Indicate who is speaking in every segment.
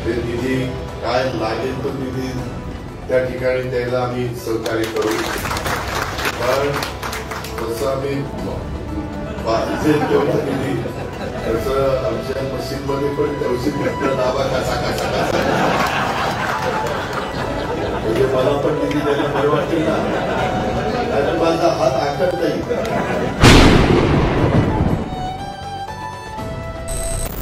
Speaker 1: ते निधी काय लागेल तो निधी त्या ठिकाणी द्यायला आम्ही सहकार्य करू. पण तसं आम्ही निधी तसं आमच्या मशीनमध्ये पण तहसील दाबा कसा म्हणजे मला पण निधी द्यायला बरं वाटेल ना, आणि माझा हात आखत नाही.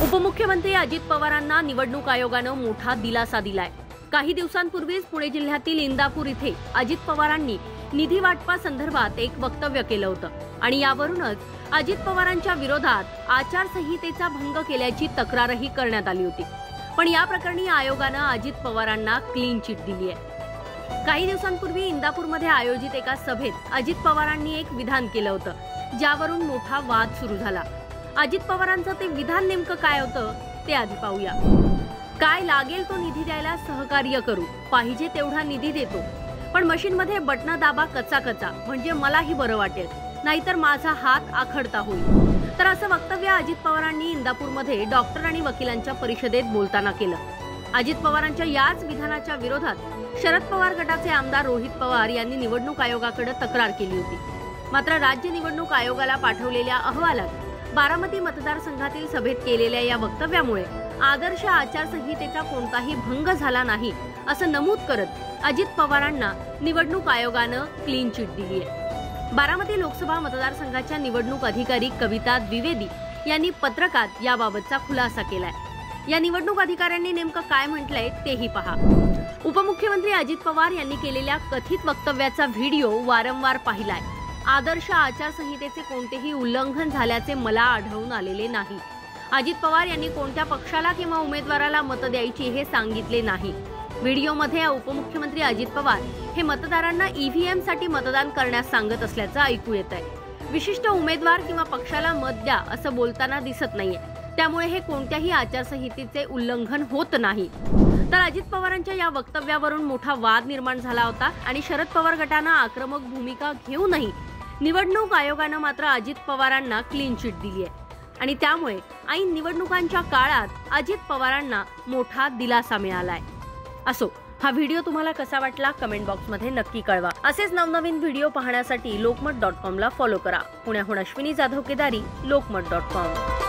Speaker 2: उपमुख्यमंत्री अजित पवारांना निवडणूक आयोगानं मोठा दिलासा दिलाय. काही दिवसांपूर्वीच पुणे जिल्ह्यातील इंदापूर इथे अजित पवारांनी निधी वाटपासंदर्भात एक वक्तव्य केलं होतं आणि यावरूनच अजित पवारांच्या विरोधात आचारसंहितेचा भंग केल्याची तक्रारही करण्यात आली होती. पण या प्रकरणी आयोगानं अजित पवारांना क्लीन चिट दिली आहे. काही दिवसांपूर्वी इंदापूरमध्ये आयोजित एका सभेत अजित पवारांनी एक विधान केलं होतं, ज्यावरून मोठा वाद सुरू झाला. अजित पवारांचं ते विधान नेमकं काय होतं ते आधी पाहूया. काय लागेल तो निधी द्यायला सहकार्य करू, पाहिजे तेवढा निधी देतो, पण मशीनमध्ये बटन दाबा कचा म्हणजे मलाही बरं वाटेल, नाहीतर माझा हात आखडता होईल. तर असं वक्तव्य अजित पवारांनी इंदापूरमध्ये डॉक्टर आणि वकिलांच्या परिषदेत बोलताना केलं. अजित पवारांच्या याच विधानाच्या विरोधात शरद पवार गटाचे आमदार रोहित पवार यांनी निवडणूक आयोगाकडे तक्रार केली होती. मात्र राज्य निवडणूक आयोगाला पाठवलेल्या अहवालात बारामती मतदारसंघातील सभेत केलेल्या या वक्तव्यामुळे आदर्श आचारसंहितेचा कोणताही भंग झाला नाही असं नमूद करत अजित पवारांना निवडणूक आयोगानं क्लीन चिट दिली आहे. बारामती लोकसभा मतदारसंघाच्या निवडणूक अधिकारी कविता द्विवेदी यांनी पत्रकात याबाबतचा खुलासा केलाय. या निवडणूक अधिकाऱ्यांनी नेमकं काय म्हटलंय तेही पहा. उपमुख्यमंत्री अजित पवार यांनी केलेल्या कथित वक्तव्याचा व्हिडिओ वारंवार पाहिलाय. आदर्श आचारसंहितेचे कोणतेही उल्लंघन झाल्याचे मला आढळून आलेले नाही. अजित पवार यांनी कोणत्या पक्षाला किंवा उमेदवाराला मत द्यायची हे सांगितले नाही. व्हिडिओमध्ये उपमुख्यमंत्री अजित पवार हे मतदारांना ईव्हीएम साठी मतदान करण्यास सांगत असल्याचं ऐकू येत आहे. विशिष्ट उमेदवार किंवा पक्षाला मत द्या असं बोलताना दिसत नाहीये. त्यामुळे हे कोणत्याही आचारसंहितेचे उल्लंघन होत नाही. तर अजित पवारांच्या या वक्तव्यावरून मोठा वाद निर्माण झाला होता आणि शरद पवार गटानं आक्रमक भूमिका घेऊनही निवडणूक आयोगानं मात्र अजित पवारांना क्लीन चिट दिली आहे आणि त्यामुळे ऐन निवडणुकांच्या काळात अजित पवारांना मोठा दिलासा मिळालाय. असो, हा व्हिडिओ तुम्हाला कसा वाटला कमेंट बॉक्समध्ये नक्की कळवा. असेच नवनवीन व्हिडिओ पाहण्यासाठी लोकमत.com ला फॉलो करा. पुण्याहून अश्विनी जाधव केदारी, लोकमत.com.